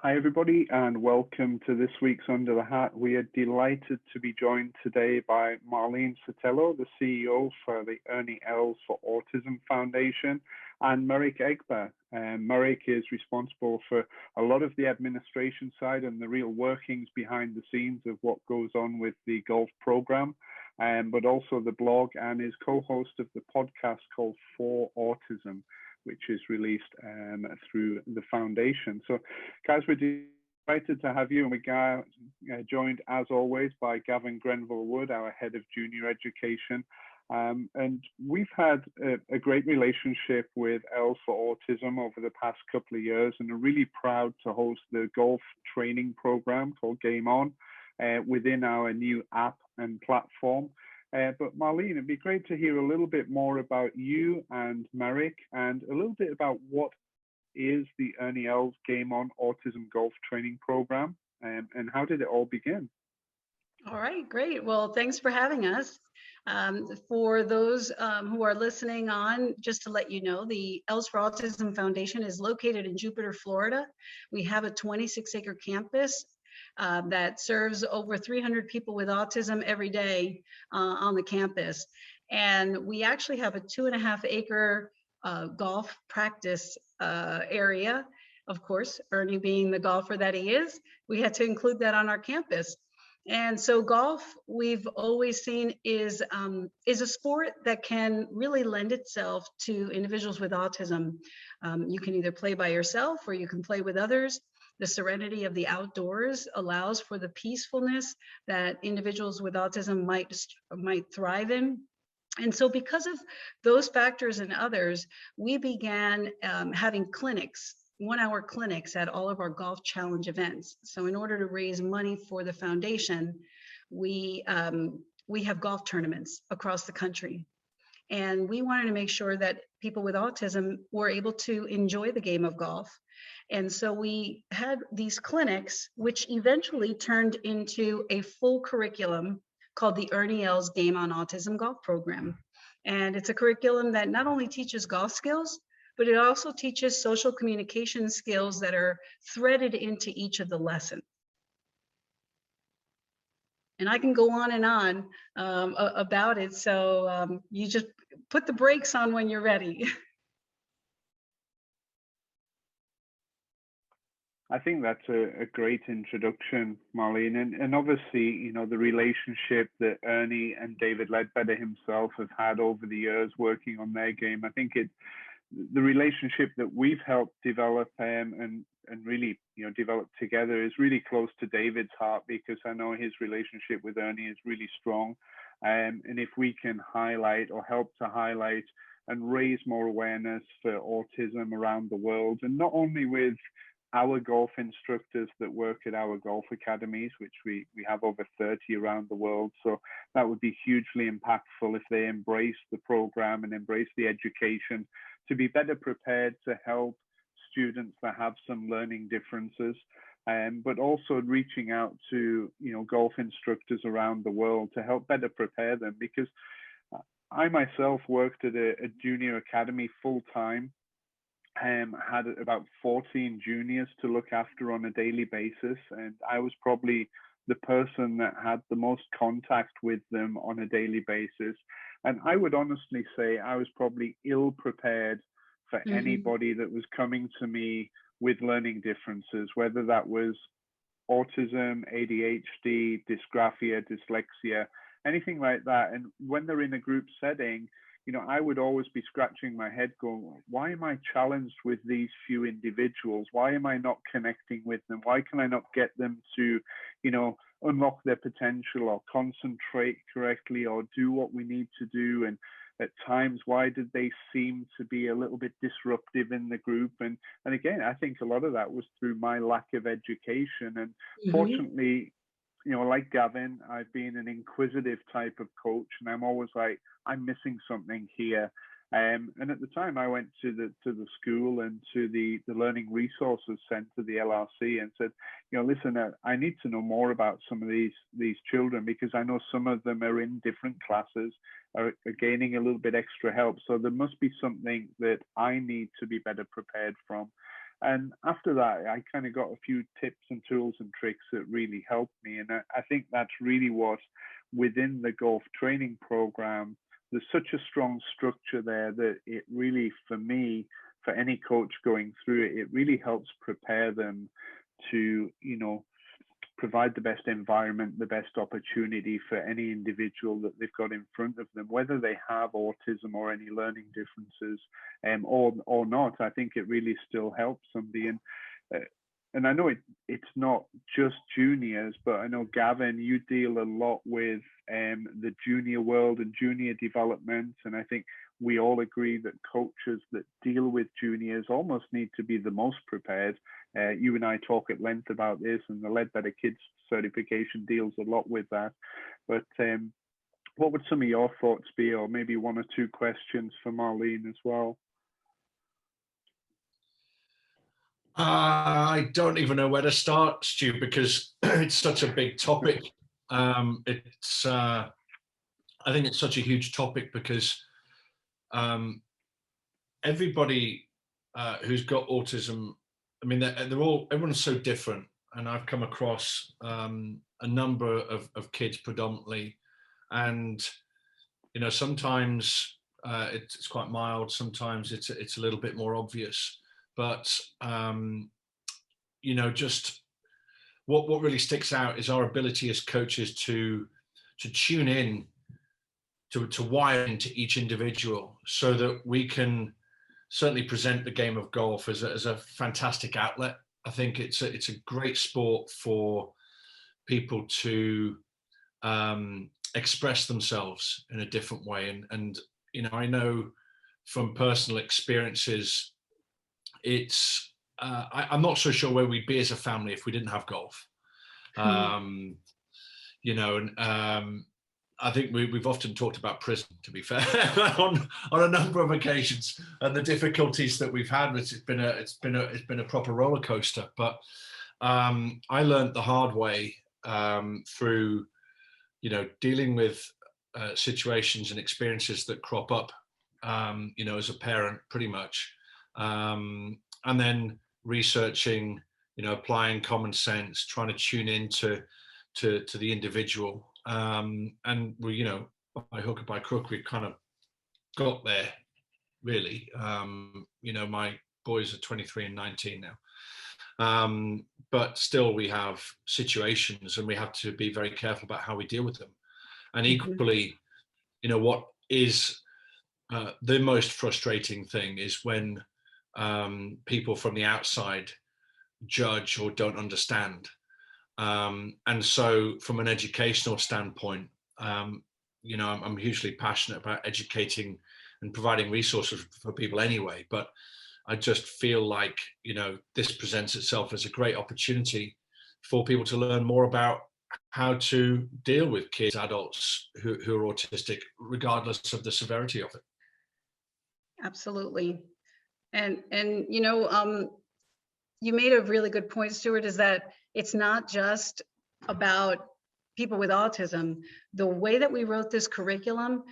Hi, everybody, and welcome to this week's Under the Hat. We are delighted to be joined today by Marlene Sotelo, the CEO for the Ernie Els for Autism Foundation, and Merrick Egber. Merrick is responsible for a lot of the administration side and the real workings behind the scenes of what goes on with the golf program, but also the blog, and is co-host of the podcast called For Autism, which is released through the foundation. So, guys, we're delighted to have you, and we're joined, as always, by GAVIN-GRENVILLE WOOD, our head of junior education. And we've had a great relationship with Els for Autism over the past couple of years, and are really proud to host the golf training program called Game On within our new app and platform. But Marlene, it'd be great to hear a little bit more about you and Merrick, and a little bit about what is the Ernie Els Game On Autism Golf Training Program, and how did it all begin? All right, great. Well, thanks for having us. For those who are listening on, just to let you know, the Els for Autism Foundation is located in Jupiter, Florida. We have a 26-acre campus that serves over 300 people with autism every day on the campus. And we actually have a 2.5-acre golf practice area. Of course, Ernie being the golfer that he is, we had to include that on our campus. And so golf, we've always seen, is a sport that can really lend itself to individuals with autism. You can either play by yourself or you can play with others. The serenity of the outdoors allows for the peacefulness that individuals with autism might thrive in. And so because of those factors and others, we began having clinics, 1-hour clinics at all of our golf challenge events. So in order to raise money for the foundation, we have golf tournaments across the country. And we wanted to make sure that people with autism were able to enjoy the game of golf. And so we had these clinics, which eventually turned into a full curriculum called the Ernie Els Game on Autism Golf Program. And it's a curriculum that not only teaches golf skills, but it also teaches social communication skills that are threaded into each of the lessons. And I can go on and on about it. So you just put the brakes on when you're ready. I think that's a great introduction, Marlene. And obviously, you know, the relationship that Ernie and David Leadbetter himself have had over the years working on their game, I think the relationship that we've helped develop and really, you know, develop together is really close to David's heart, because I know his relationship with Ernie is really strong. And if we can highlight or help to highlight and raise more awareness for autism around the world, and not only with our golf instructors that work at our golf academies, which we have over 30 around the world. So that would be hugely impactful if they embrace the program and embrace the education to be better prepared to help students that have some learning differences, but also reaching out to, you know, golf instructors around the world to help better prepare them. Because I myself worked at a junior academy full time, had about 14 juniors to look after on a daily basis, and I was probably the person that had the most contact with them on a daily basis. And I would honestly say I was probably ill prepared for anybody that was coming to me with learning differences, whether that was autism, ADHD, dysgraphia, dyslexia, anything like that. And when they're in a group setting, you know, I would always be scratching my head going, why am I challenged with these few individuals? Why am I not connecting with them? Why can I not get them to, you know, unlock their potential or concentrate correctly or do what we need to do? And at times, why did they seem to be a little bit disruptive in the group? And again, I think a lot of that was through my lack of education. And fortunately, you know, like Gavin, I've been an inquisitive type of coach, and I'm always like, I'm missing something here. And at the time, I went to the school and to the Learning Resources Center, the LRC, and said, you know, listen, I need to know more about some of these children, because I know some of them are in different classes, are gaining a little bit extra help. So there must be something that I need to be better prepared from. And after that, I kind of got a few tips and tools and tricks that really helped me. And I think that's really what, within the golf training program, there's such a strong structure there that it really, for me, for any coach going through it, it really helps prepare them to, provide the best environment, the best opportunity for any individual that they've got in front of them, whether they have autism or any learning differences, or not. I think it really still helps somebody. And I know it's not just juniors, but I know, Gavin, you deal a lot with the junior world and junior development. And I think we all agree that coaches that deal with juniors almost need to be the most prepared. You and I talk at length about this, and the Leadbetter Kids certification deals a lot with that. But what would some of your thoughts be, or maybe one or two questions for Marlene as well? I don't even know where to start, Stu, because it's such a big topic. I think it's such a huge topic because everybody who's got autism, I mean, everyone's so different. And I've come across a number of kids predominantly, and sometimes it's quite mild, sometimes it's a little bit more obvious. But just what really sticks out is our ability as coaches to tune in, to wire into each individual, so that we can certainly present the game of golf as a fantastic outlet. I think it's a great sport for people to express themselves in a different way. And I know from personal experiences, I'm not so sure where we'd be as a family if we didn't have golf. I think we've often talked about prison, to be fair, on a number of occasions, and the difficulties that we've had. It's been a proper roller coaster. But I learned the hard way through dealing with situations and experiences that crop up, as a parent, pretty much. And then researching, applying common sense, trying to tune into the individual. And we, by hook or by crook, we've kind of got there, really. My boys are 23 and 19 now. But still we have situations, and we have to be very careful about how we deal with them. And equally, what is the most frustrating thing is when people from the outside judge or don't understand. And so from an educational standpoint, I'm hugely passionate about educating and providing resources for people anyway, but I just feel like, this presents itself as a great opportunity for people to learn more about how to deal with kids, adults who are autistic, regardless of the severity of it. Absolutely. And you made a really good point, Stuart, is that it's not just about people with autism. The way that we wrote this curriculum,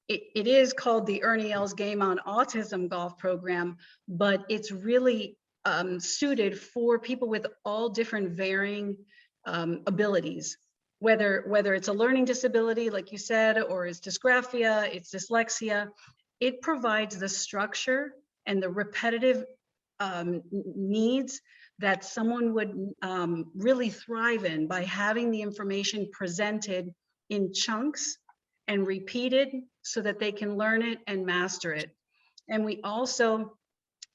it is called the Ernie L's Game on Autism golf program, but it's really suited for people with all different varying abilities, whether it's a learning disability, like you said, or it's dysgraphia, it's dyslexia. It provides the structure and the repetitive needs that someone would really thrive in by having the information presented in chunks and repeated so that they can learn it and master it. And we also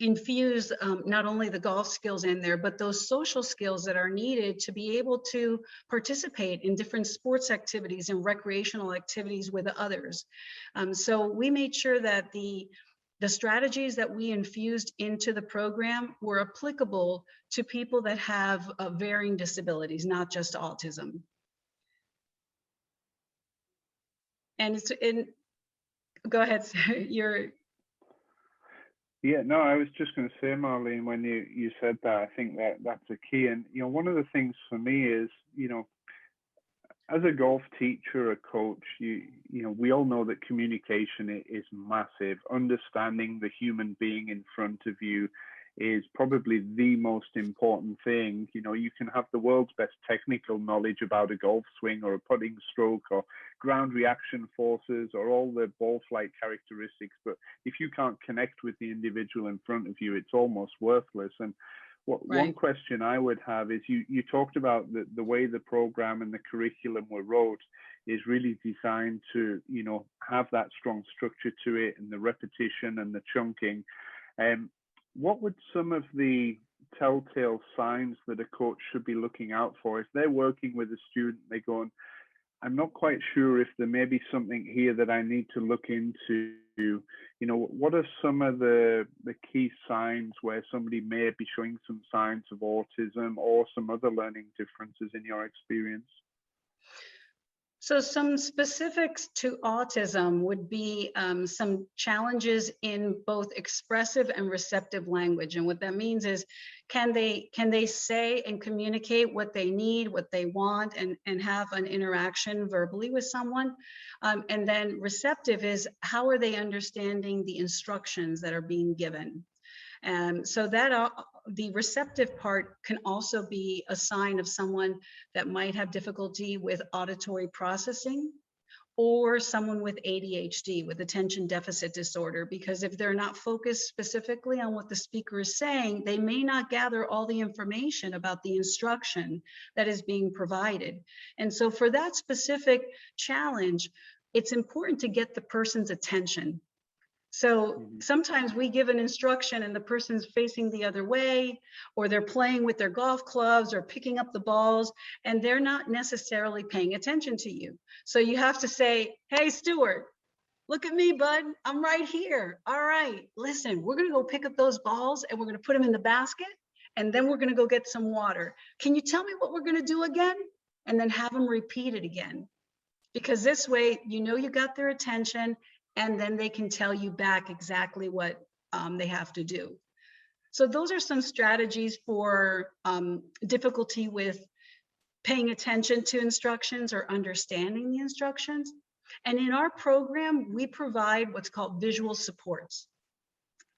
infuse not only the golf skills in there, but those social skills that are needed to be able to participate in different sports activities and recreational activities with others. So we made sure that the strategies that we infused into the program were applicable to people that have varying disabilities, not just autism. And go ahead, you're. Yeah, no, I was just going to say, Marlene, when you said that, I think that's a key. And, one of the things for me is, as a golf teacher, a coach, we all know that communication is massive. Understanding the human being in front of you is probably the most important thing. You know, you can have the world's best technical knowledge about a golf swing or a putting stroke or ground reaction forces or all the ball flight characteristics, but if you can't connect with the individual in front of you, it's almost worthless. And one question I would have is, you talked about the way the program and the curriculum were wrote is really designed to, you know, have that strong structure to it and the repetition and the chunking. What would some of the telltale signs that a coach should be looking out for if they're working with a student? They're going, I'm not quite sure if there may be something here that I need to look into. You know, what are some of the key signs where somebody may be showing some signs of autism or some other learning differences in your experience? So some specifics to autism would be some challenges in both expressive and receptive language. And what that means is, can they say and communicate what they need, what they want, and have an interaction verbally with someone? And then receptive is, how are they understanding the instructions that are being given? And so that the receptive part can also be a sign of someone that might have difficulty with auditory processing, or someone with ADHD, with attention deficit disorder, because if they're not focused specifically on what the speaker is saying, they may not gather all the information about the instruction that is being provided. And so for that specific challenge, it's important to get the person's attention. So sometimes we give an instruction and the person's facing the other way, or they're playing with their golf clubs or picking up the balls, and they're not necessarily paying attention to you. So you have to say, hey, Stuart, look at me, bud. I'm right here. All right, listen, we're going to go pick up those balls and we're going to put them in the basket, and then we're going to go get some water. Can you tell me what we're going to do again? And then have them repeat it again. Because this way, you know, you got their attention, and then they can tell you back exactly what they have to do. So those are some strategies for difficulty with paying attention to instructions or understanding the instructions. And in our program, we provide what's called visual supports.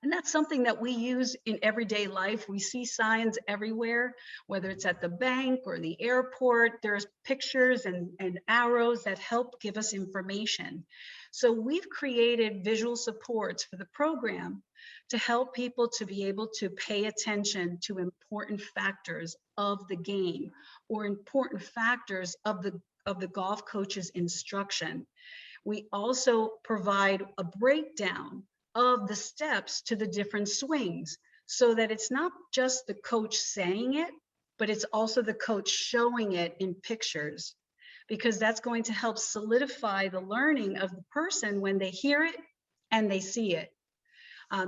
And that's something that we use in everyday life. We see signs everywhere, whether it's at the bank or the airport. There's pictures and arrows that help give us information. So we've created visual supports for the program to help people to be able to pay attention to important factors of the game or important factors of the golf coach's instruction. We also provide a breakdown of the steps to the different swings, so that it's not just the coach saying it, but it's also the coach showing it in pictures, because that's going to help solidify the learning of the person when they hear it and they see it.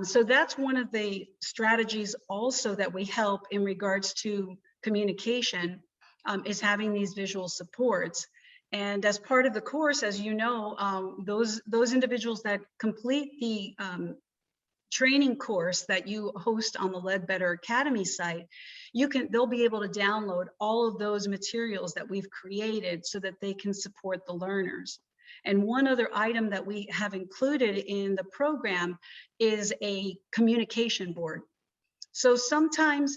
So that's one of the strategies also that we help in regards to communication, is having these visual supports. And as part of the course, as you know, those individuals that complete the training course that you host on the Leadbetter Academy site, they'll be able to download all of those materials that we've created so that they can support the learners. And one other item that we have included in the program is a communication board. So sometimes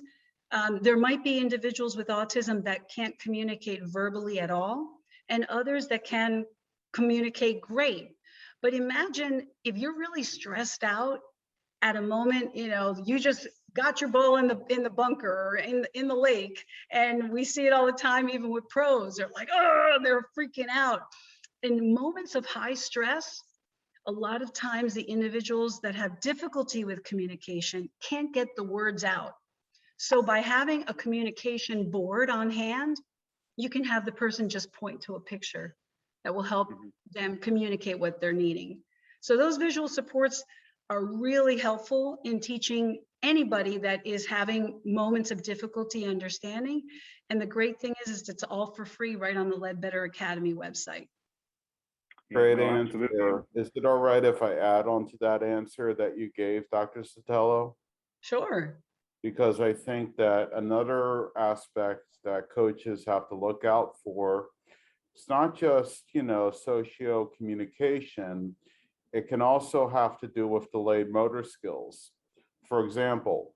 there might be individuals with autism that can't communicate verbally at all, and others that can communicate great. But imagine if you're really stressed out at a moment, you know, you just got your ball in the bunker or in the lake, and we see it all the time, even with pros. They're like, oh, they're freaking out. In moments of high stress, a lot of times the individuals that have difficulty with communication can't get the words out. So by having a communication board on hand, you can have the person just point to a picture that will help them communicate what they're needing. So those visual supports are really helpful in teaching anybody that is having moments of difficulty understanding. And the great thing is it's all for free right on the Leadbetter Academy website. Great answer. Is it all right if I add on to that answer that you gave, Dr. Sotelo? Sure. Because I think that another aspect that coaches have to look out for, it's not just, you know, socio communication, it can also have to do with delayed motor skills. For example,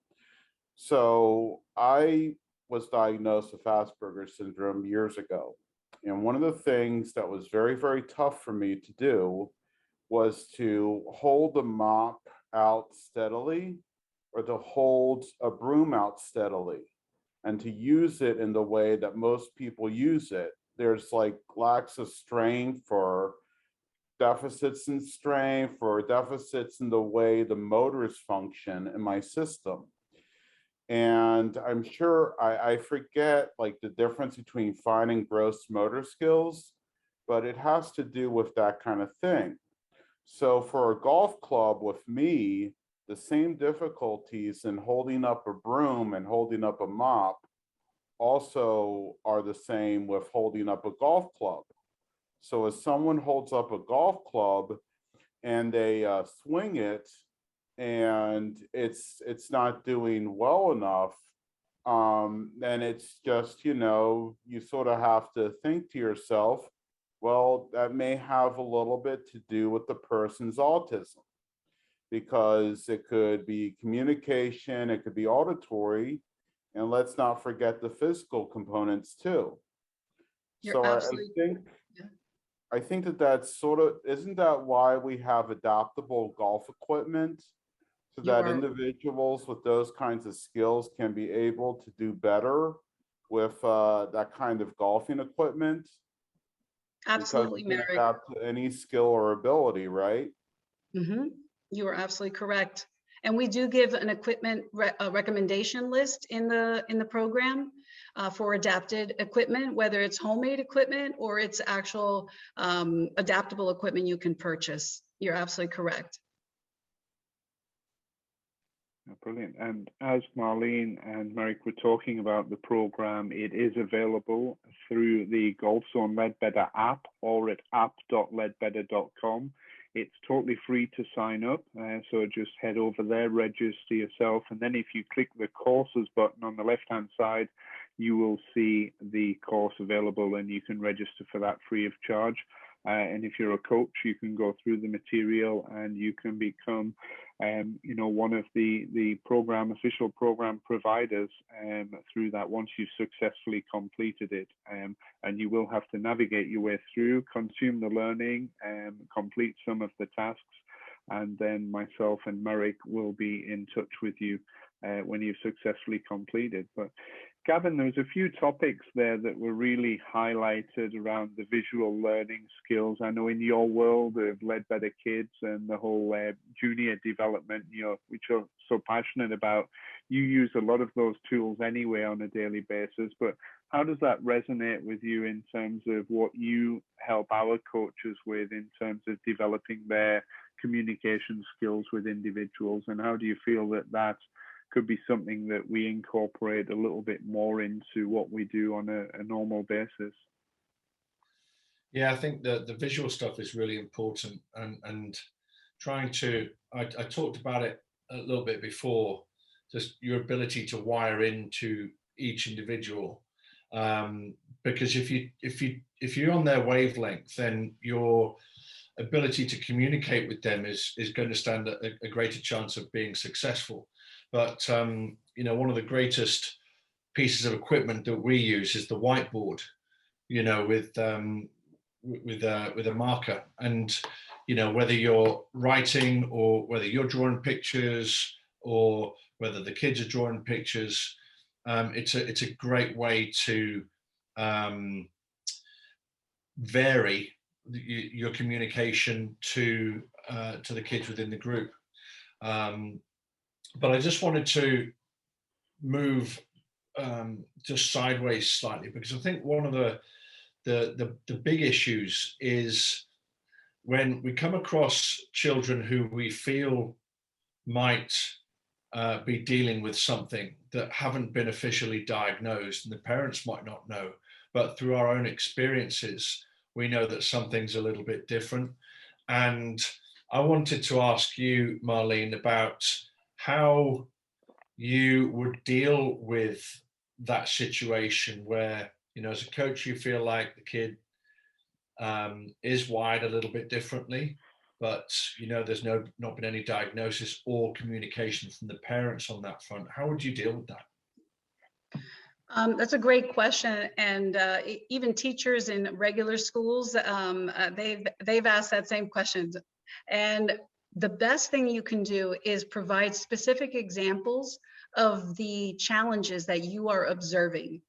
So I was diagnosed with Asperger's syndrome years ago. And one of the things that was very, very tough for me to do was to hold the mop out steadily or to hold a broom out steadily and to use it in the way that most people use it. There's like lacks of strength or deficits in strength or deficits in the way the motors function in my system. And I'm sure I forget like the difference between fine and gross motor skills, but it has to do with that kind of thing. So for a golf club with me, the same difficulties in holding up a broom and holding up a mop also are the same with holding up a golf club. So as someone holds up a golf club and they swing it and it's not doing well enough, then it's just, you sort of have to think to yourself, well, that may have a little bit to do with the person's autism, because it could be communication, it could be auditory, and let's not forget the physical components too. You're So absolutely. I think that that's sort of, isn't that why we have adaptable golf equipment? So that individuals with those kinds of skills can be able to do better with that kind of golfing equipment. Absolutely, because you can Merrick. adapt to any skill or ability, right? Mm-hmm. You are absolutely correct. And we do give an equipment recommendation list in the program for adapted equipment, whether it's homemade equipment or it's actual adaptable equipment you can purchase. You're absolutely correct. Brilliant. And as Marlene and Merrick were talking about the program, it is available through the Golfzon Leadbetter app or at app.leadbetter.com. It's totally free to sign up, so just head over there, register yourself, and then if you click the courses button on the left-hand side, you will see the course available and you can register for that free of charge. And if you're a coach, you can go through the material and you can become one of the official program providers through that once you've successfully completed it. And you will have to navigate your way through, consume the learning, complete some of the tasks, and then myself and Merrick will be in touch with you when you've successfully completed. But Gavin, there was a few topics there that were really highlighted around the visual learning skills. I know in your world of Leadbetter Kids and the whole junior development, which you're so passionate about, you use a lot of those tools anyway on a daily basis. But how does that resonate with you in terms of what you help our coaches with in terms of developing their communication skills with individuals? And how do you feel that that could be something that we incorporate a little bit more into what we do on a normal basis? Yeah, I think the visual stuff is really important, and trying to, I talked about it a little bit before, just your ability to wire into each individual, because if you're on their wavelength, then your ability to communicate with them is going to stand a greater chance of being successful. But one of the greatest pieces of equipment that we use is the whiteboard, with a marker, and whether you're writing or whether you're drawing pictures or whether the kids are drawing pictures, it's a great way to vary your communication to the kids within the group. But I just wanted to move just sideways slightly, because I think one of the big issues is when we come across children who we feel might be dealing with something that haven't been officially diagnosed, and the parents might not know, but through our own experiences, we know that something's a little bit different. And I wanted to ask you, Marlene, about how you would deal with that situation where, as a coach, you feel like the kid is wired a little bit differently, but there's not been any diagnosis or communication from the parents on that front. How would you deal with that? That's a great question, and even teachers in regular schools, they've asked that same question. And the best thing you can do is provide specific examples of the challenges that you are observing,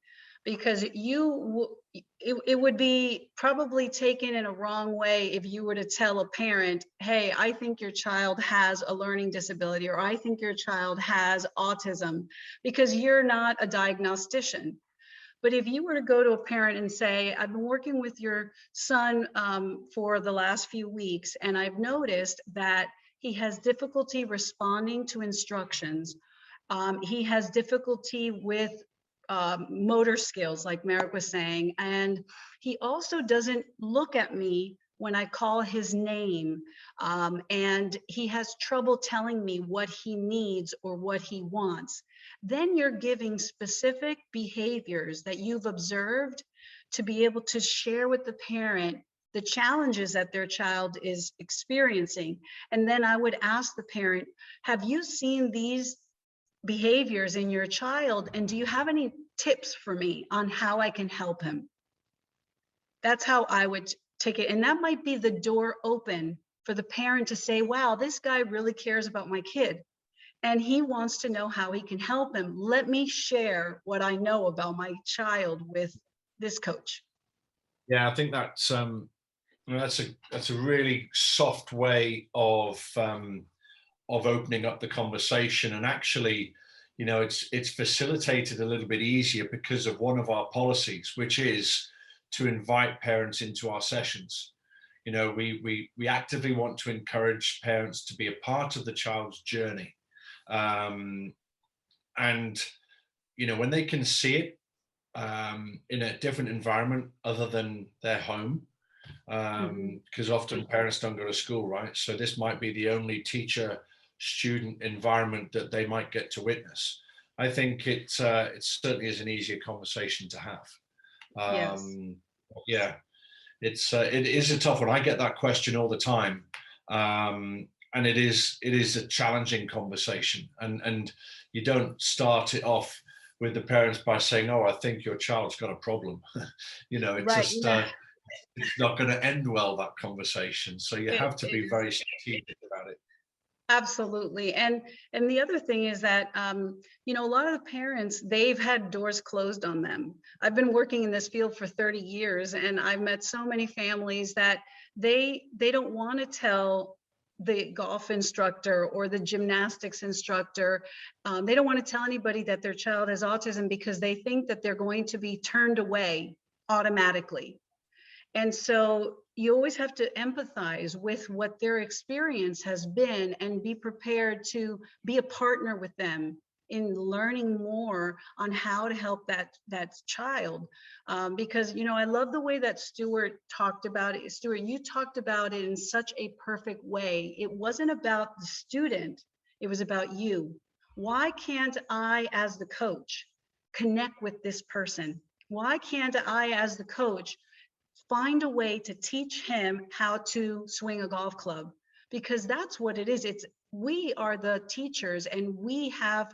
because it would be probably taken in a wrong way if you were to tell a parent, hey, I think your child has a learning disability, or I think your child has autism, because you're not a diagnostician. But if you were to go to a parent and say, I've been working with your son for the last few weeks, and I've noticed that he has difficulty responding to instructions. He has difficulty with motor skills, like Merrick was saying, and he also doesn't look at me when I call his name, and he has trouble telling me what he needs or what he wants. Then you're giving specific behaviors that you've observed to be able to share with the parent the challenges that their child is experiencing. And then I would ask the parent, have you seen these behaviors in your child, and do you have any tips for me on how I can help him? That's how I would take it. And that might be the door open for the parent to say, wow, this guy really cares about my kid, and he wants to know how he can help him. Let me share what I know about my child with this coach. Yeah, I think that's a really soft way of opening up the conversation. And actually, it's facilitated a little bit easier because of one of our policies, which is to invite parents into our sessions. We actively want to encourage parents to be a part of the child's journey. And when they can see it in a different environment other than their home, because often parents don't go to school, right? So this might be the only teacher student environment that they might get to witness. I think it certainly is an easier conversation to have. Yes. Yeah, it is a tough one. I get that question all the time, and it is a challenging conversation. And you don't start it off with the parents by saying, "Oh, I think your child's got a problem." It's right, just yeah. it's not going to end well, that conversation. So you have to be very strategic about it. Absolutely. And the other thing is that, a lot of the parents, they've had doors closed on them. I've been working in this field for 30 years, and I've met so many families that they don't want to tell the golf instructor or the gymnastics instructor. They don't want to tell anybody that their child has autism because they think that they're going to be turned away automatically. And so you always have to empathize with what their experience has been and be prepared to be a partner with them in learning more on how to help that child. Because, I love the way that Stuart talked about it. Stuart, you talked about it in such a perfect way. It wasn't about the student, it was about you. Why can't I, as the coach, connect with this person? Why can't I, as the coach, find a way to teach him how to swing a golf club? Because that's what it is. We are the teachers, and we have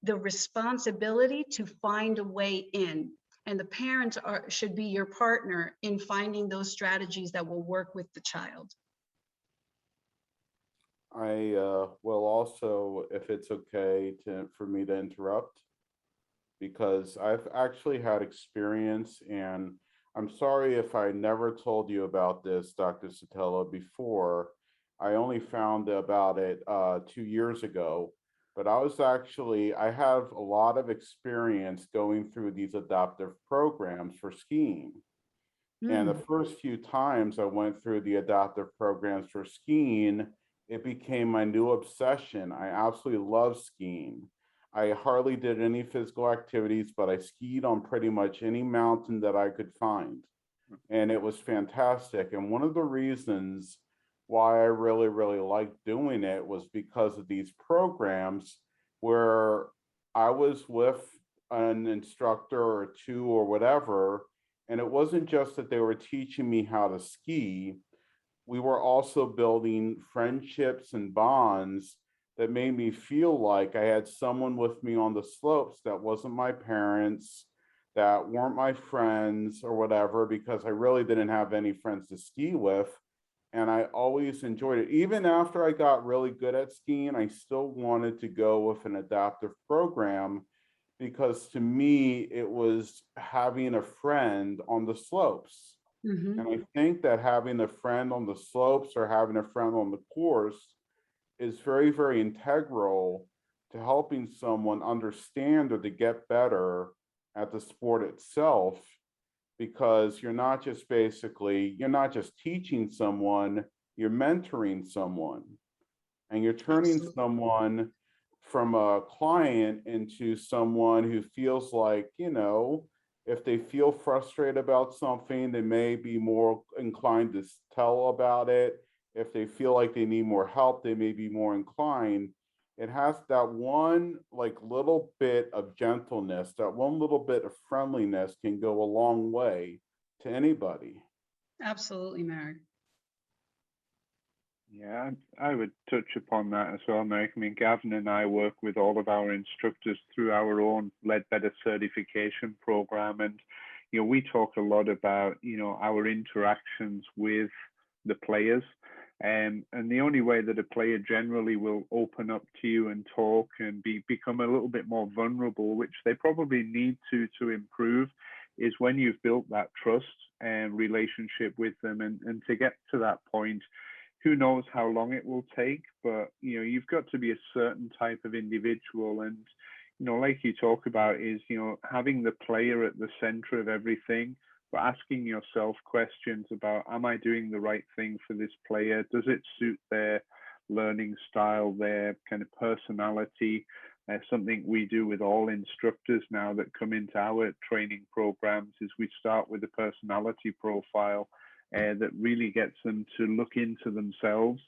the responsibility to find a way in. And the parents should be your partner in finding those strategies that will work with the child. I will also, if it's okay for me to interrupt, because I've actually had experience, and I'm sorry if I never told you about this, Dr. Sotelo, before. I only found about it 2 years ago, but I have a lot of experience going through these adaptive programs for skiing. And the first few times I went through the adaptive programs for skiing, it became my new obsession. I absolutely love skiing. I hardly did any physical activities, but I skied on pretty much any mountain that I could find. And it was fantastic. And one of the reasons why I really, really liked doing it was because of these programs where I was with an instructor or two or whatever. And it wasn't just that they were teaching me how to ski, we were also building friendships and bonds that made me feel like I had someone with me on the slopes that wasn't my parents, that weren't my friends or whatever, because I really didn't have any friends to ski with. And I always enjoyed it. Even after I got really good at skiing, I still wanted to go with an adaptive program, because to me, it was having a friend on the slopes. And I think that having a friend on the slopes or having a friend on the course is very, very integral to helping someone understand or to get better at the sport itself, because you're not just teaching someone, you're mentoring someone, and you're turning Absolutely. someone from a client into someone who feels like, if they feel frustrated about something, they may be more inclined to tell about it. If they feel like they need more help, they may be more inclined. It has that one little bit of gentleness, that one little bit of friendliness can go a long way to anybody. Absolutely, Marek. Yeah, I would touch upon that as well, Mike. I mean, Gavin and I work with all of our instructors through our own Leadbetter certification program. And, we talk a lot about, our interactions with the players. And the only way that a player generally will open up to you and talk and become a little bit more vulnerable, which they probably need to improve, is when you've built that trust and relationship with them. And to get to that point, who knows how long it will take, but you've got to be a certain type of individual. And like you talk about, is having the player at the center of everything, but asking yourself questions about, am I doing the right thing for this player? Does it suit their learning style, their kind of personality? Something we do with all instructors now that come into our training programs is we start with a personality profile that really gets them to look into themselves.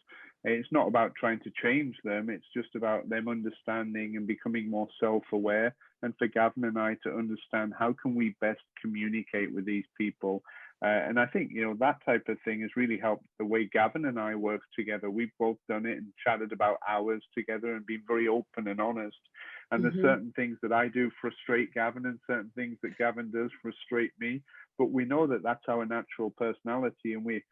It's not about trying to change them. It's just about them understanding and becoming more self-aware. And for Gavin and I to understand, how can we best communicate with these people? And I think, that type of thing has really helped the way Gavin and I work together. We've both done it and chatted about hours together and been very open and honest. And there's certain things that I do frustrate Gavin, and certain things that Gavin does frustrate me. But we know that that's our natural personality. And we,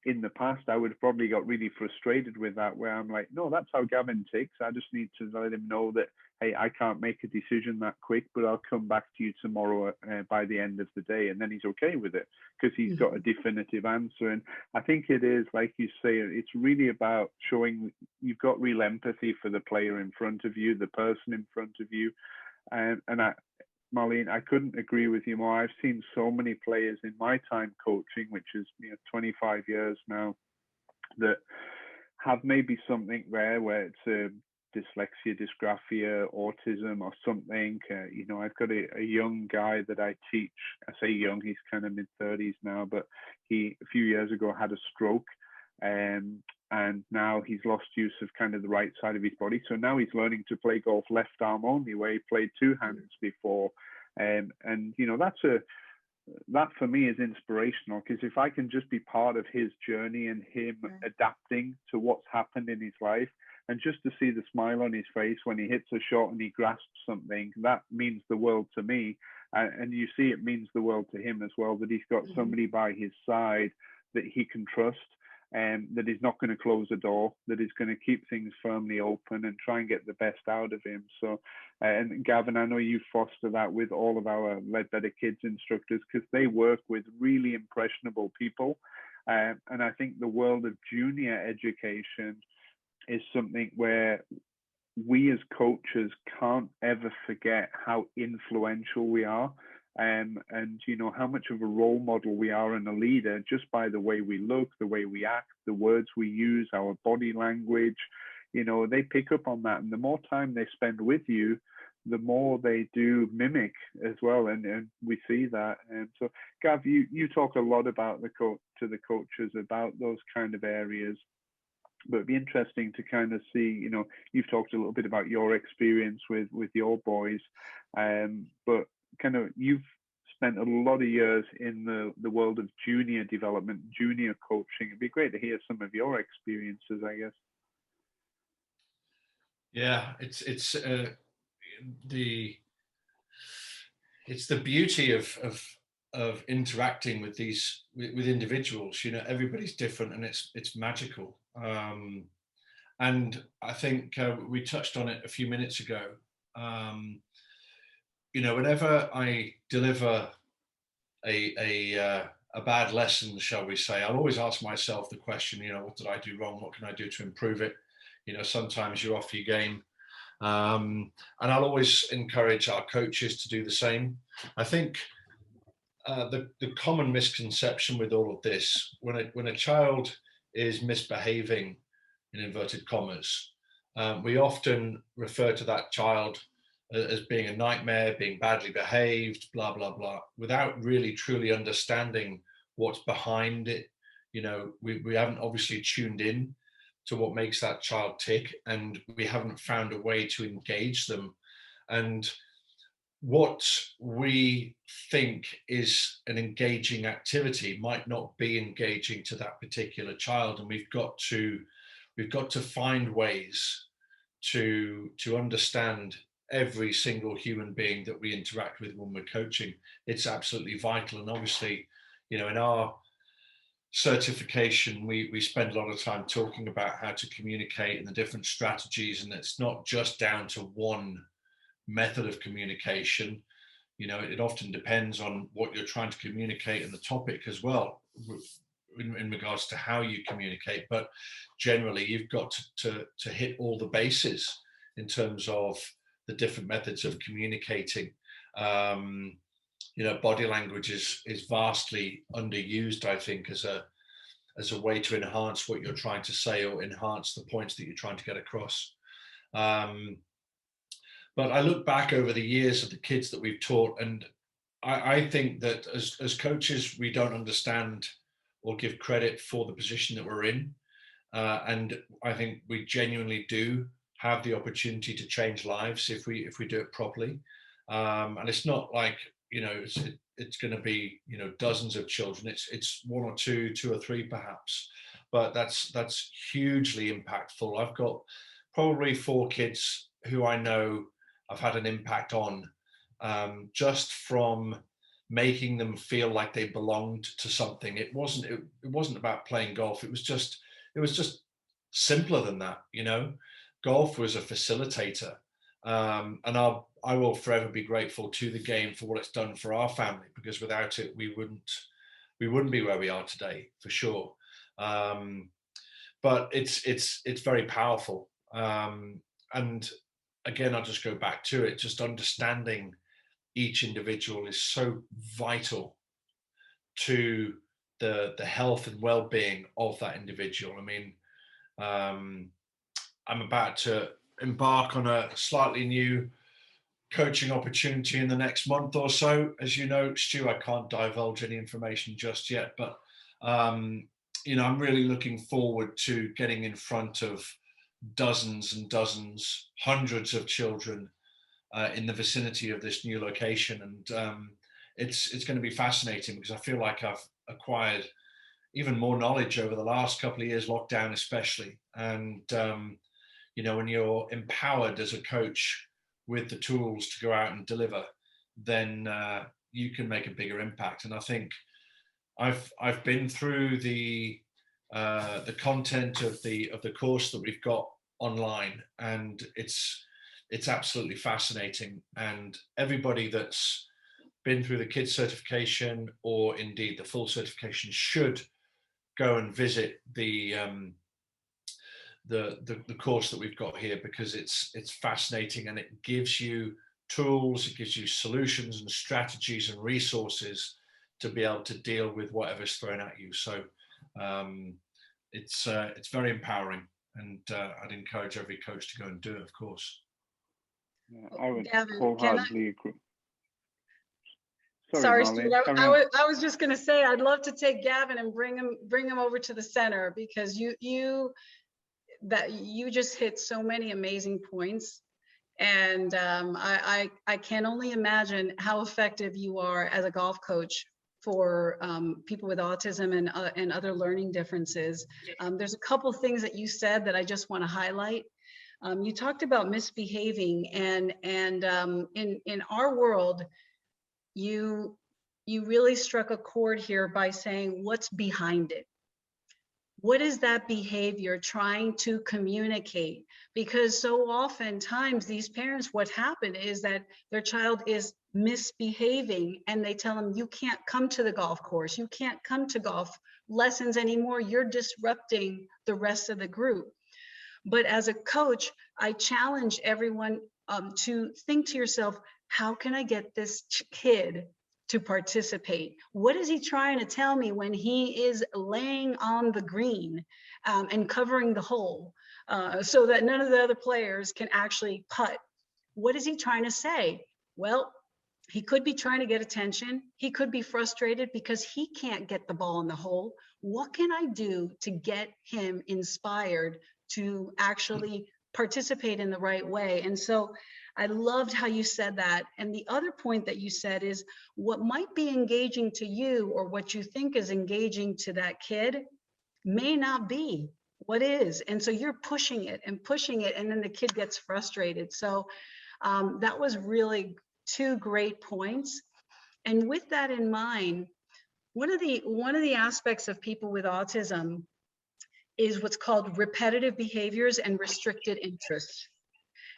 in the past, I would have probably got really frustrated with that, where I'm like, no, that's how Gavin ticks. I just need to let him know that, hey, I can't make a decision that quick, but I'll come back to you tomorrow by the end of the day. And then he's okay with it because he's got a definitive answer. And I think it is, like you say, it's really about showing you've got real empathy for the player in front of you, the person in front of you. And Marlene, I couldn't agree with you more. I've seen so many players in my time coaching, which is 25 years now, that have maybe something there where it's a dyslexia, dysgraphia, autism or something. I've got a young guy that I teach. I say young, he's kind of mid-30s now, but he, a few years ago, had a stroke. And now he's lost use of kind of the right side of his body. So now he's learning to play golf left arm only, where he played two hands before. And that for me is inspirational, because if I can just be part of his journey and him adapting to what's happened in his life, and just to see the smile on his face when he hits a shot and he grasps something, that means the world to me. And you see, it means the world to him as well, that he's got somebody by his side that he can trust, and that is not going to close the door, that is going to keep things firmly open and try and get the best out of him. So, and Gavin, I know you foster that with all of our Leadbetter Kids instructors, because they work with really impressionable people. And I think the world of junior education is something where we as coaches can't ever forget how influential we are. And how much of a role model we are and a leader, just by the way we look, the way we act, the words we use, our body language. They pick up on that, and the more time they spend with you, the more they do mimic as well, and we see that. And so, Gav, you talk a lot about to the coaches about those kind of areas, but it'd be interesting to kind of see. You've talked a little bit about your experience with your boys, but kind of you've spent a lot of years in the world of junior development, junior coaching. It'd be great to hear some of your experiences, I guess. Yeah, it's the beauty of interacting with these with individuals. You know, everybody's different, and it's magical. And I think we touched on it a few minutes ago. You know, whenever I deliver a bad lesson, shall we say, I'll always ask myself the question, you know, what did I do wrong? What can I do to improve it? You know, sometimes you're off your game. And I'll always encourage our coaches to do the same. I think the common misconception with all of this, when a child is misbehaving, in inverted commas, we often refer to that child as being a nightmare, being badly behaved, blah, blah, blah, without really truly understanding what's behind it. You know, we haven't obviously tuned in to what makes that child tick, and we haven't found a way to engage them. And what we think is an engaging activity might not be engaging to that particular child, and we've got to find ways to understand every single human being that we interact with when we're coaching. It's absolutely vital. And obviously, you know, in our certification, we spend a lot of time talking about how to communicate and the different strategies, and it's not just down to one method of communication. You know, it often depends on what you're trying to communicate and the topic as well, in regards to how you communicate. But generally, you've got to hit all the bases in terms of the different methods of communicating. You know, body language is vastly underused, I think, as a way to enhance what you're trying to say or enhance the points that you're trying to get across. But I look back over the years of the kids that we've taught, and I think that as coaches, we don't understand or give credit for the position that we're in. And I think we genuinely do have the opportunity to change lives if we do it properly. And it's not like, you know, it's going to be, you know, dozens of children. It's one or two or three perhaps, but that's hugely impactful. I've got probably 4 kids who I know I've had an impact on, just from making them feel like they belonged to something. It wasn't about playing golf. It was just simpler than that. You know, golf was a facilitator, and I will forever be grateful to the game for what it's done for our family, because without it, we wouldn't be where we are today, for sure. But it's very powerful. And again, I'll just go back to it. Just understanding each individual is so vital to the health and well-being of that individual. I mean, I'm about to embark on a slightly new coaching opportunity in the next month or so. As you know, Stu, I can't divulge any information just yet, but you know, I'm really looking forward to getting in front of dozens and dozens, hundreds of children in the vicinity of this new location. And it's going to be fascinating, because I feel like I've acquired even more knowledge over the last couple of years, lockdown especially. And you know, when you're empowered as a coach with the tools to go out and deliver, then you can make a bigger impact. And I think I've been through the content of the course that we've got online, and it's absolutely fascinating. And everybody that's been through the kids certification, or indeed the full certification, should go and visit the course that we've got here, because it's fascinating, and it gives you tools, it gives you solutions and strategies and resources to be able to deal with whatever's thrown at you. So it's very empowering, and I'd encourage every coach to go and do it, of course. Yeah, I would Gavin, wholeheartedly agree. Sorry, Marlene, Stu, I was just going to say, I'd love to take Gavin and bring him over to the center, because you just hit so many amazing points. And I can only imagine how effective you are as a golf coach for people with autism and other learning differences. There's a couple things that you said that I just want to highlight. You talked about misbehaving, and in our world, you really struck a chord here by saying what's behind it. What is that behavior trying to communicate? Because so oftentimes these parents, what happened is that their child is misbehaving and they tell them, you can't come to the golf course, you can't come to golf lessons anymore, you're disrupting the rest of the group. But as a coach, I challenge everyone to think to yourself, how can I get this kid to participate? What is he trying to tell me when he is laying on the green and covering the hole so that none of the other players can actually putt? What is he trying to say? Well, he could be trying to get attention. He could be frustrated because he can't get the ball in the hole. What can I do to get him inspired to actually participate in the right way? And so I loved how you said that. And the other point that you said is what might be engaging to you or what you think is engaging to that kid may not be what is. And so you're pushing it, and then the kid gets frustrated. So that was really two great points. And with that in mind, one of the aspects of people with autism is what's called repetitive behaviors and restricted interests.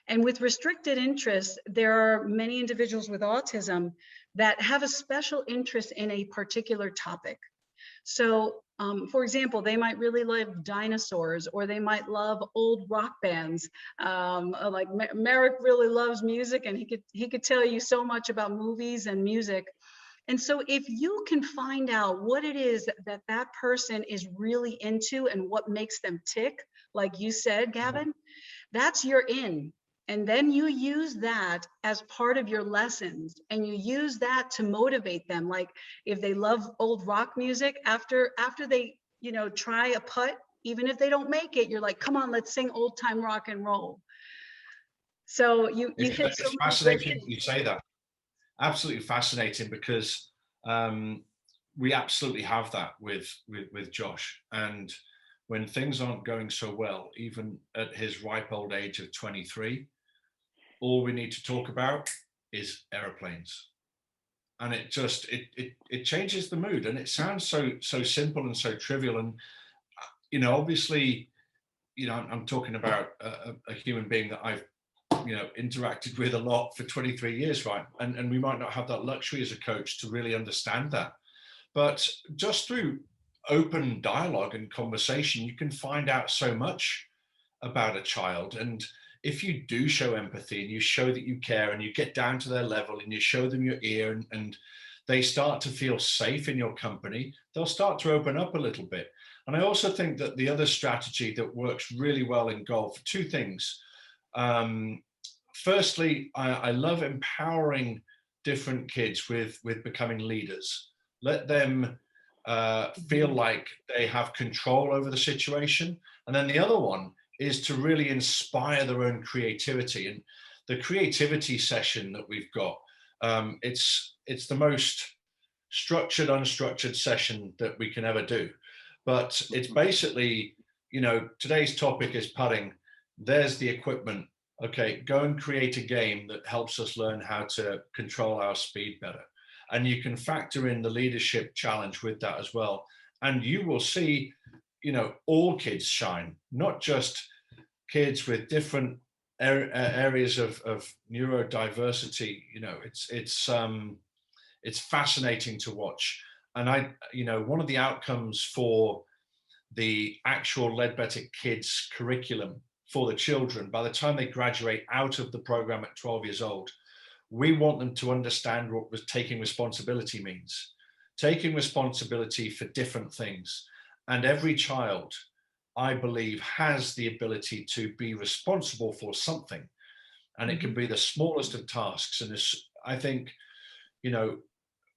And with restricted interests, there are many individuals with autism that have a special interest in a particular topic. So, for example, they might really love dinosaurs, or they might love old rock bands. Like Merrick really loves music, and he could tell you so much about movies and music. And so if you can find out what it is that person is really into and what makes them tick, like you said, Gavin, that's your in. And then you use that as part of your lessons, and you use that to motivate them. Like if they love old rock music, after they, try a putt, even if they don't make it, you're like, come on, let's sing old time rock and roll. So It's fascinating you say that. Absolutely fascinating, because we absolutely have that with Josh. And when things aren't going so well, even at his ripe old age of 23, all we need to talk about is aeroplanes. And it just, it changes the mood. And it sounds so simple and so trivial. And, obviously, I'm talking about a human being that I've, interacted with a lot for 23 years, right? And we might not have that luxury as a coach to really understand that. But just through open dialogue and conversation, you can find out so much about a child. And if you do show empathy and you show that you care and you get down to their level and you show them your ear, and they start to feel safe in your company, they'll start to open up a little bit. And I also think that the other strategy that works really well in golf, two things. Firstly, I love empowering different kids with becoming leaders. Let them feel like they have control over the situation. And then the other one is to really inspire their own creativity. And the creativity session that we've got, it's the most structured, unstructured session that we can ever do. But it's basically, today's topic is putting. There's the equipment. Okay, go and create a game that helps us learn how to control our speed better. And you can factor in the leadership challenge with that as well. And you will see, all kids shine, not just kids with different areas of neurodiversity. It's fascinating to watch. And one of the outcomes for the actual Leadbetter Kids curriculum for the children, by the time they graduate out of the program at 12 years old, we want them to understand what taking responsibility means. Taking responsibility for different things. And every child, I believe, has the ability to be responsible for something. And it can be the smallest of tasks. And I think,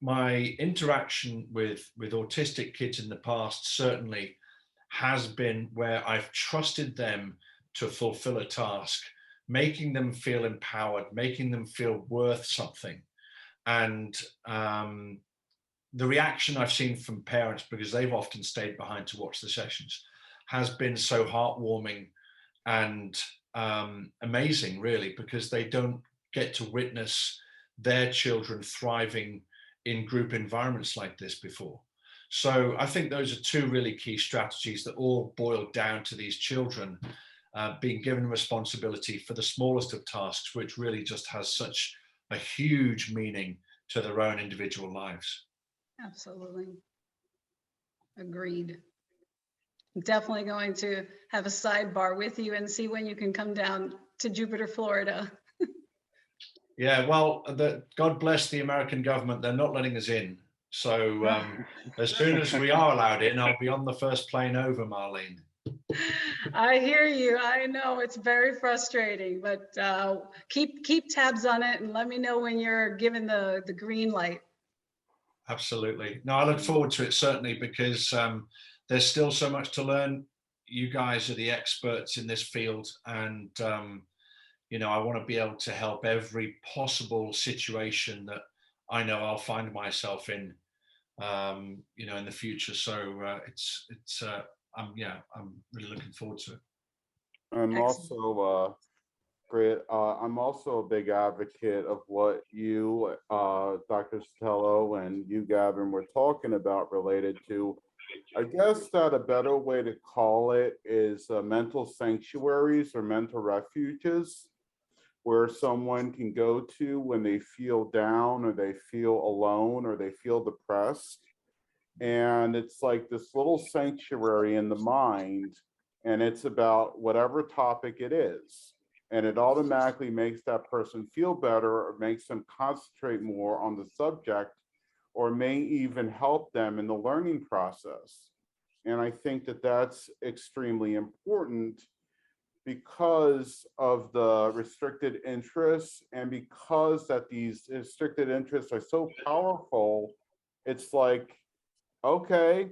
my interaction with autistic kids in the past certainly has been where I've trusted them to fulfill a task, making them feel empowered, making them feel worth something. And the reaction I've seen from parents, because they've often stayed behind to watch the sessions, has been so heartwarming and amazing, really, because they don't get to witness their children thriving in group environments like this before. So I think those are two really key strategies that all boil down to these children being given responsibility for the smallest of tasks, which really just has such a huge meaning to their own individual lives. Absolutely. Agreed. I'm definitely going to have a sidebar with you and see when you can come down to Jupiter, Florida. Yeah, well, God bless the American government. They're not letting us in. So as soon as we are allowed in, I'll be on the first plane over, Marlene. I hear you. I know it's very frustrating, but keep tabs on it and let me know when you're given the green light. Absolutely. No, I look forward to it, certainly, because there's still so much to learn. You guys are the experts in this field, and you know, I want to be able to help every possible situation that I know I'll find myself in, you know, in the future. So I'm really looking forward to it. I'm Excellent. also great. I'm also a big advocate of what you, Dr. Sotelo, and you, Gavin, were talking about related to, I guess that a better way to call it is mental sanctuaries or mental refuges, where someone can go to when they feel down or they feel alone or they feel depressed. And it's like this little sanctuary in the mind, and it's about whatever topic it is. And it automatically makes that person feel better or makes them concentrate more on the subject, or may even help them in the learning process. And I think that that's extremely important, because of the restricted interests, and because that these restricted interests are so powerful. It's like, okay,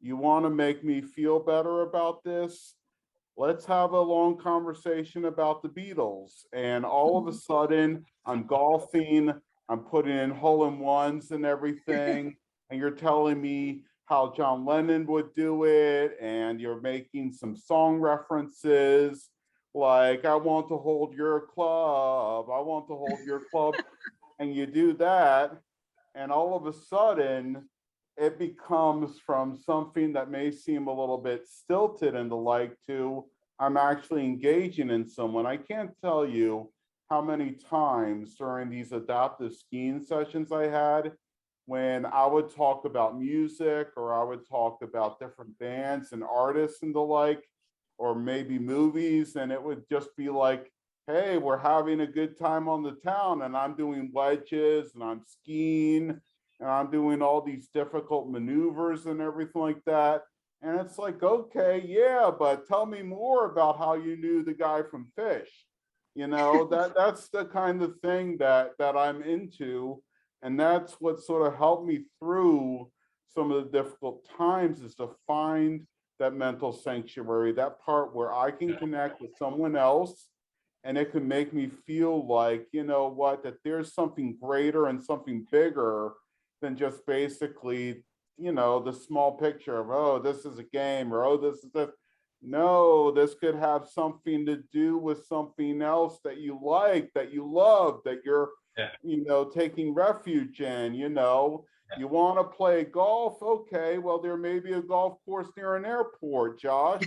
you want to make me feel better about this? Let's have a long conversation about the Beatles. And all of a sudden, I'm golfing, I'm putting in hole-in-ones and everything, and you're telling me how John Lennon would do it, and you're making some song references, like, I want to hold your club, I want to hold your club, and you do that, and all of a sudden, it becomes from something that may seem a little bit stilted and the like to, I'm actually engaging in someone. I can't tell you how many times during these adaptive skiing sessions I had, when I would talk about music, or I would talk about different bands and artists and the like, or maybe movies, and it would just be like, hey, we're having a good time on the town, and I'm doing wedges and I'm skiing and I'm doing all these difficult maneuvers and everything like that. And it's like, okay, yeah, but tell me more about how you knew the guy from Fish. You know, that's the kind of thing that I'm into. And that's what sort of helped me through some of the difficult times, is to find that mental sanctuary, that part where I can connect with someone else, and it can make me feel like, you know what, that there's something greater and something bigger than just basically, you know, the small picture of, oh, this is a game, or oh, this is this. No, this could have something to do with something else that you like, that you love, that you're, you know, taking refuge in. You know, you want to play golf, okay, well, there may be a golf course near an airport, Josh.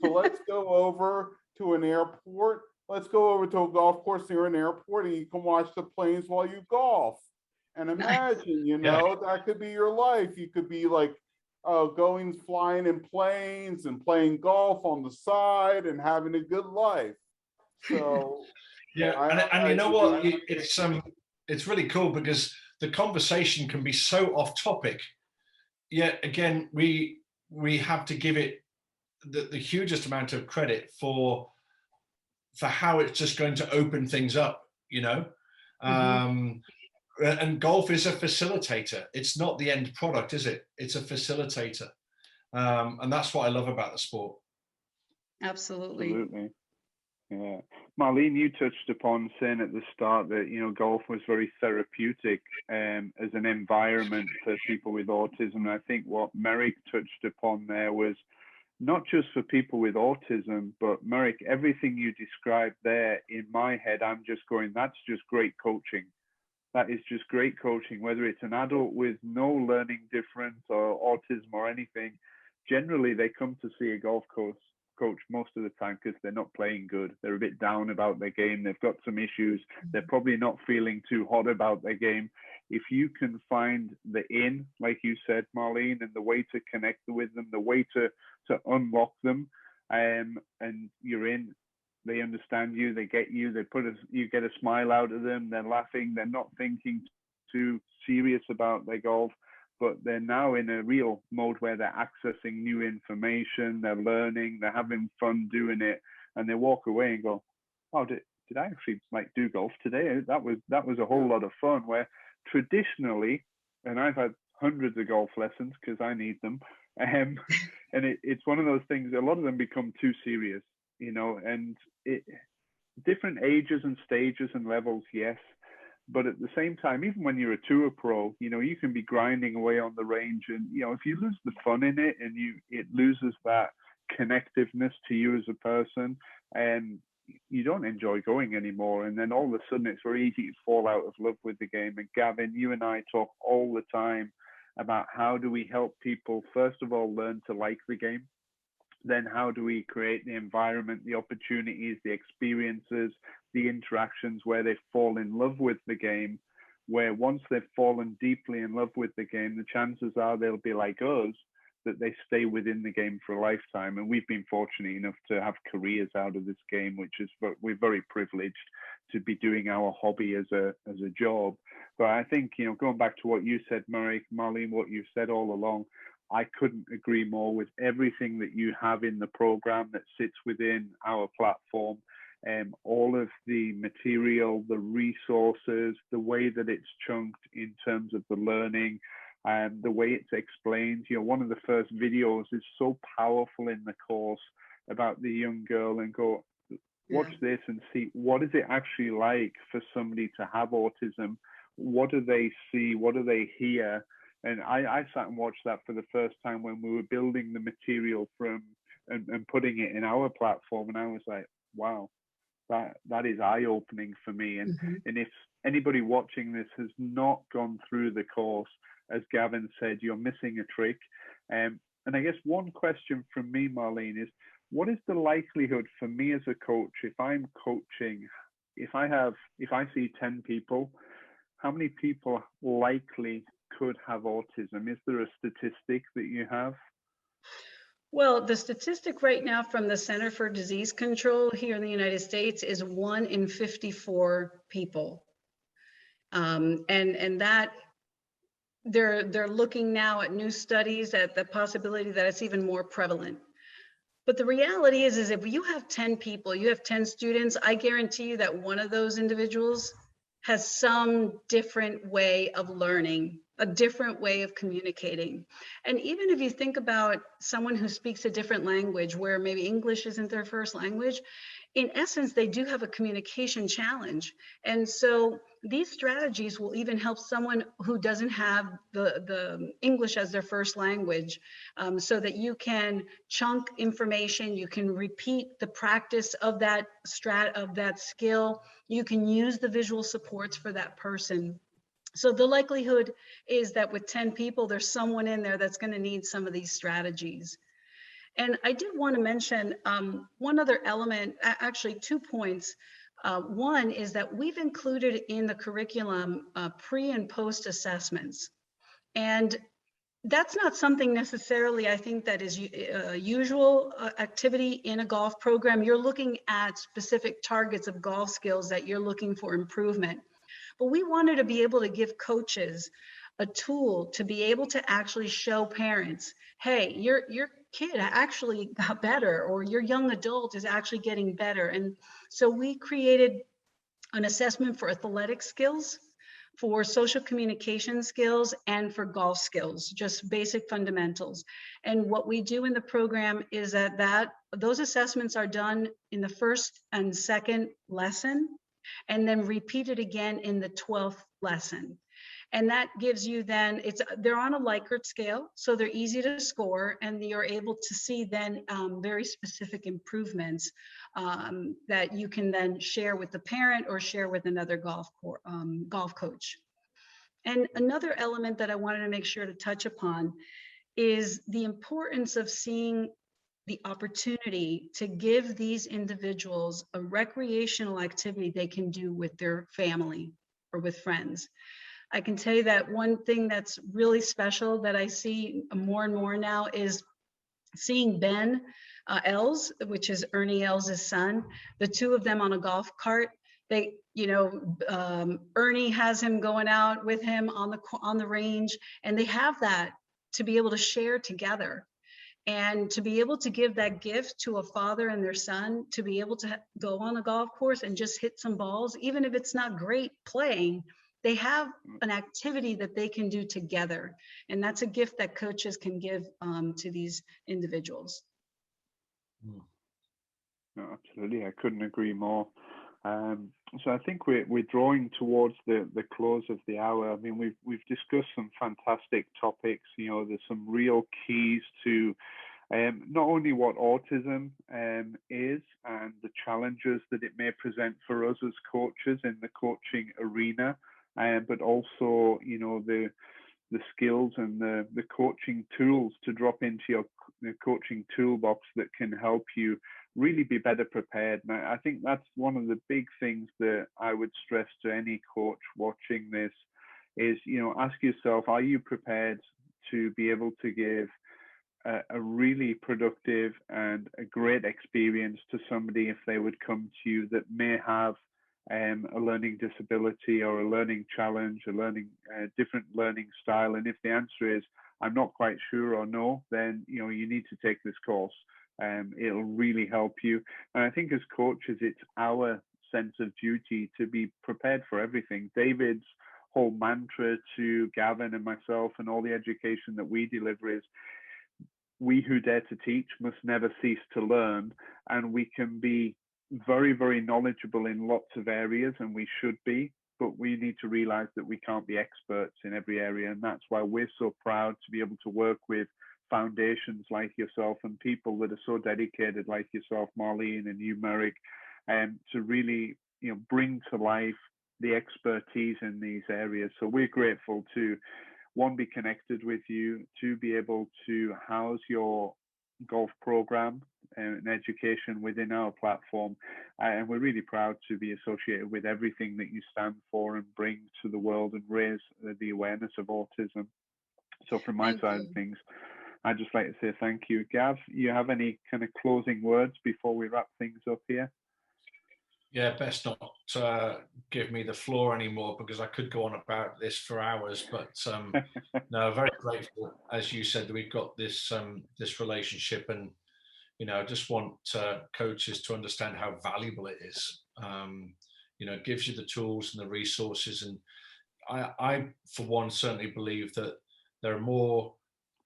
So let's go over to an airport. Let's go over to a golf course near an airport, and you can watch the planes while you golf. And imagine, you know, that could be your life. You could be like going flying in planes and playing golf on the side and having a good life. So yeah, and you know what? It's really cool, because the conversation can be so off topic. Yet again, we have to give it the hugest amount of credit for how it's just going to open things up, you know. And golf is a facilitator. It's not the end product, is it? It's a facilitator. And that's what I love about the sport. Absolutely. Absolutely. Yeah. Marlene, you touched upon saying at the start that, you know, golf was very therapeutic as an environment for people with autism. And I think what Merrick touched upon there was not just for people with autism, but Merrick, everything you described there, in my head, I'm just going, that's just great coaching. That is just great coaching, whether it's an adult with no learning difference or autism or anything. Generally, they come to see a golf coach most of the time because they're not playing good. They're a bit down about their game. They've got some issues. They're probably not feeling too hot about their game. If you can find the in, like you said, Marlene, and the way to connect with them, the way to unlock them, and you're in, they understand you, they get you, you get a smile out of them, they're laughing, they're not thinking too serious about their golf, but they're now in a real mode where they're accessing new information, they're learning, they're having fun doing it, and they walk away and go, oh, did I actually like do golf today? That was a whole lot of fun. Where traditionally, and I've had hundreds of golf lessons because I need them, and it's one of those things, a lot of them become too serious, you know, and different ages and stages and levels, yes. But at the same time, even when you're a tour pro, you know, you can be grinding away on the range, and, you know, if you lose the fun in it and it loses that connectiveness to you as a person, and you don't enjoy going anymore. And then all of a sudden it's very easy to fall out of love with the game. And Gavin, you and I talk all the time about how do we help people, first of all, learn to like the game. Then how do we create the environment, the opportunities, the experiences, the interactions where they fall in love with the game, where once they've fallen deeply in love with the game, the chances are they'll be like us, that they stay within the game for a lifetime. And we've been fortunate enough to have careers out of this game, which is, we're very privileged to be doing our hobby as a job. But I think, you know, going back to what you said, Marlene, what you've said all along, I couldn't agree more with everything that you have in the program that sits within our platform. All of the material, the resources, the way that it's chunked in terms of the learning, and the way it's explained. You know, one of the first videos is so powerful in the course about the young girl, and go, watch this and see, what is it actually like for somebody to have autism? What do they see? What do they hear? And I sat and watched that for the first time when we were building the material and putting it in our platform. And I was like, wow, that is eye-opening for me. And and if anybody watching this has not gone through the course, as Gavin said, you're missing a trick. And I guess one question from me, Marlene, is what is the likelihood for me as a coach, if I'm coaching, if I see 10 people, how many people likely could have autism? Is there a statistic that you have? Well, the statistic right now from the Center for Disease Control here in the United States is 1 in 54 people. And that they're looking now at new studies at the possibility that it's even more prevalent. But the reality is if you have 10 people, you have 10 students, I guarantee you that one of those individuals has some different way of learning, a different way of communicating. And even if you think about someone who speaks a different language, where maybe English isn't their first language, in essence, they do have a communication challenge. And so these strategies will even help someone who doesn't have the English as their first language, so that you can chunk information, you can repeat the practice of that skill, you can use the visual supports for that person. So the likelihood is that with 10 people, there's someone in there that's going to need some of these strategies. And I did want to mention one other element, actually 2 points. One is that we've included in the curriculum pre and post assessments. And that's not something necessarily, I think, that is usual activity in a golf program. You're looking at specific targets of golf skills that you're looking for improvement. But we wanted to be able to give coaches a tool to be able to actually show parents, hey, your kid actually got better, or your young adult is actually getting better. And so we created an assessment for athletic skills, for social communication skills and for golf skills, just basic fundamentals. And what we do in the program is that those assessments are done in the first and second lesson, and then repeated again in the 12th lesson. And that gives you then, they're on a Likert scale, so they're easy to score, and you're able to see then very specific improvements that you can then share with the parent or share with another golf coach. And another element that I wanted to make sure to touch upon is the importance of seeing the opportunity to give these individuals a recreational activity they can do with their family or with friends. I can tell you that one thing that's really special that I see more and more now is seeing Ben Els, which is Ernie Els' son, the two of them on a golf cart. They, Ernie has him going out with him on the range, and they have that to be able to share together. And to be able to give that gift to a father and their son, to be able to go on a golf course and just hit some balls, even if it's not great playing, they have an activity that they can do together. And that's a gift that coaches can give to these individuals. No, absolutely, I couldn't agree more. So I think we're drawing towards the close of the hour. I mean, we've discussed some fantastic topics. There's some real keys to not only what autism is and the challenges that it may present for us as coaches in the coaching arena, but also the skills and the coaching tools to drop into your coaching toolbox that can help you really be better prepared. And I think that's one of the big things that I would stress to any coach watching this is, ask yourself, are you prepared to be able to give a really productive and a great experience to somebody if they would come to you that may have a learning disability or a learning challenge, a different learning style? And if the answer is, I'm not quite sure or no, then you need to take this course. It'll really help you. And I think as coaches, it's our sense of duty to be prepared for everything. David's whole mantra to Gavin and myself and all the education that we deliver is, we who dare to teach must never cease to learn. And we can be very, very knowledgeable in lots of areas, and we should be, but we need to realize that we can't be experts in every area. And that's why we're so proud to be able to work with foundations like yourself and people that are so dedicated like yourself, Marlene, and you, Merrick, to really bring to life the expertise in these areas. So we're grateful to, one, be connected with you, two, be able to house your golf program and education within our platform, and we're really proud to be associated with everything that you stand for and bring to the world and raise the awareness of autism. So from my side of things, I'd just like to say thank you. Gav, you have any kind of closing words before we wrap things up here? Yeah, best not give me the floor anymore, because I could go on about this for hours. But no, very grateful, as you said, that we've got this this relationship, and I just want coaches to understand how valuable it is. It gives you the tools and the resources, and I for one certainly believe that there are more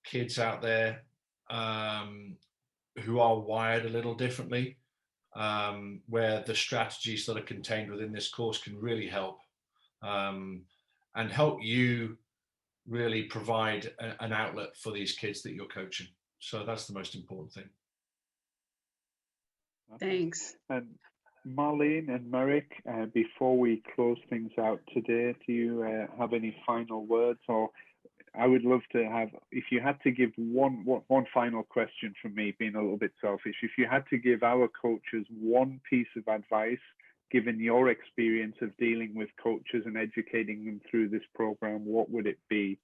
kids out there who are wired a little differently, where the strategies that are contained within this course can really help, and help you really provide an outlet for these kids that you're coaching. So that's the most important thing. Thanks. And Marlene and Merrick, before we close things out today, do you have any final words? Or I would love to have, if you had to give one final question from me, being a little bit selfish, if you had to give our coaches one piece of advice, given your experience of dealing with coaches and educating them through this program, what would it be?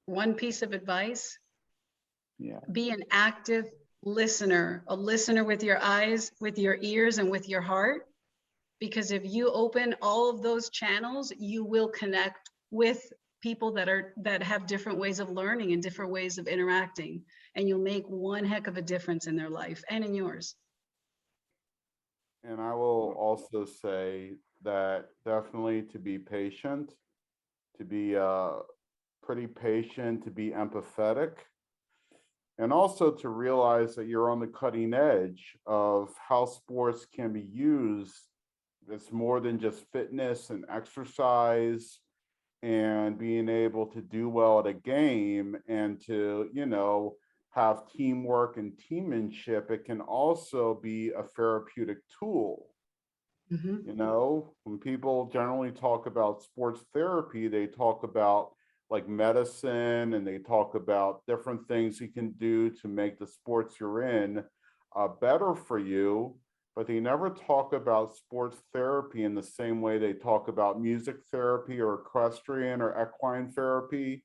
One piece of advice? Yeah. Be an active listener, a listener with your eyes, with your ears, and with your heart. Because if you open all of those channels, you will connect with people that have different ways of learning and different ways of interacting, and you'll make one heck of a difference in their life and in yours. And I will also say that definitely to be patient, to be pretty patient, to be empathetic, and also to realize that you're on the cutting edge of how sports can be used. It's more than just fitness and exercise and being able to do well at a game and to, you know, have teamwork and teammanship. It can also be a therapeutic tool. Mhm. You know, when people generally talk about sports therapy, they talk about like medicine and they talk about different things you can do to make the sports you're in better for you, but they never talk about sports therapy in the same way they talk about music therapy or equestrian or equine therapy.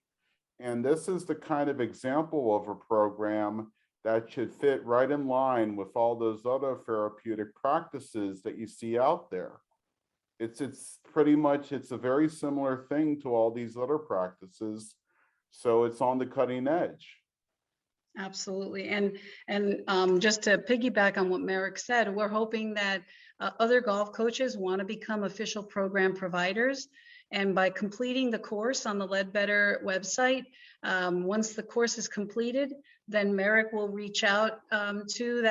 And this is the kind of example of a program that should fit right in line with all those other therapeutic practices that you see out there. It's pretty much, it's a very similar thing to all these other practices. So it's on the cutting edge. Absolutely. And just to piggyback on what Merrick said, we're hoping that other golf coaches want to become official program providers. And by completing the course on the Leadbetter website, once the course is completed, then Merrick will reach out to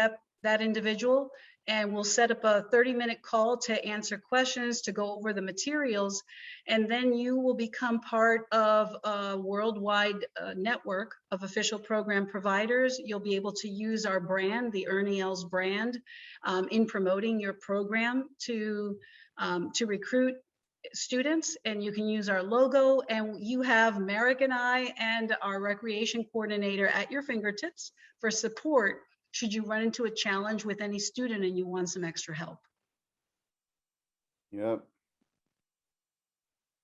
that individual, and we'll set up a 30-minute call to answer questions, to go over the materials, and then you will become part of a worldwide network of official program providers. You'll be able to use our brand, the Ernie Els brand, in promoting your program to recruit students, and you can use our logo, and you have Merrick and I and our recreation coordinator at your fingertips for support should you run into a challenge with any student and you want some extra help. Yep.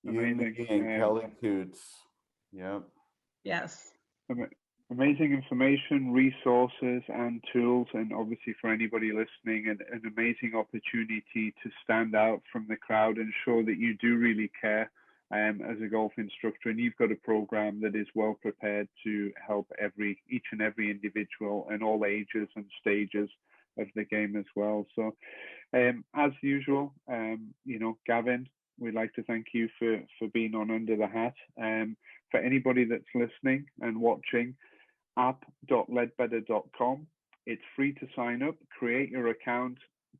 Amazing. You and Kelly Coots. Yep. Yes. Amazing information, resources, and tools, and obviously for anybody listening, an amazing opportunity to stand out from the crowd and show that you do really care as a golf instructor, and you've got a program that is well prepared to help each and every individual and all ages and stages of the game as well. So as usual, you know, Gavin, we'd like to thank you for being on Under the Hat. For anybody that's listening and watching, app.leadbetter.com. It's free to sign up, create your account,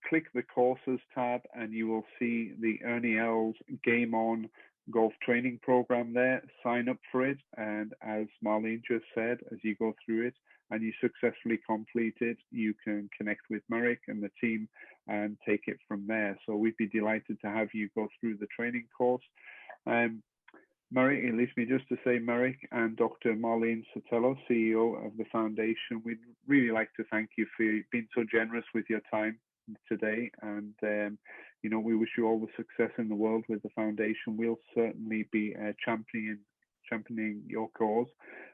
click the courses tab, and you will see the Ernie Els Game On golf training program there. Sign up for it, and as Marlene just said, as you go through it and you successfully complete it, you can connect with Merrick and the team and take it from there. So we'd be delighted to have you go through the training course. Merrick, it leaves me just to say, Merrick and Dr. Marlene Sotelo, CEO of the foundation, we'd really like to thank you for being so generous with your time today. And, you know, we wish you all the success in the world with the foundation. We'll certainly be championing your cause.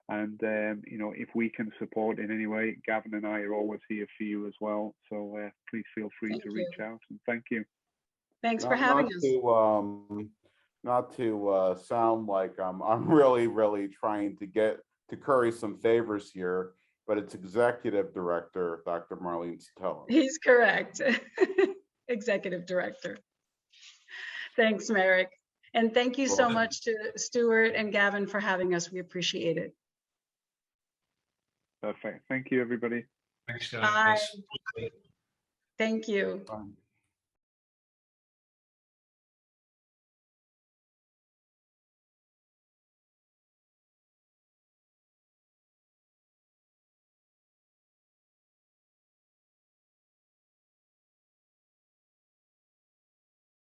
And, you know, if we can support in any way, Gavin and I are always here for you as well. So please feel free to reach out, and thank you. Thanks for having us. Not to sound like I'm really trying to curry some favors here, but it's Executive Director, Dr. Marlene Sotelo. He's correct. Executive Director. Thanks, Merrick. And thank you so much to Stuart and Gavin for having us. We appreciate it. Perfect. Thank you, everybody. Thanks, guys. Bye. Thank you. Bye.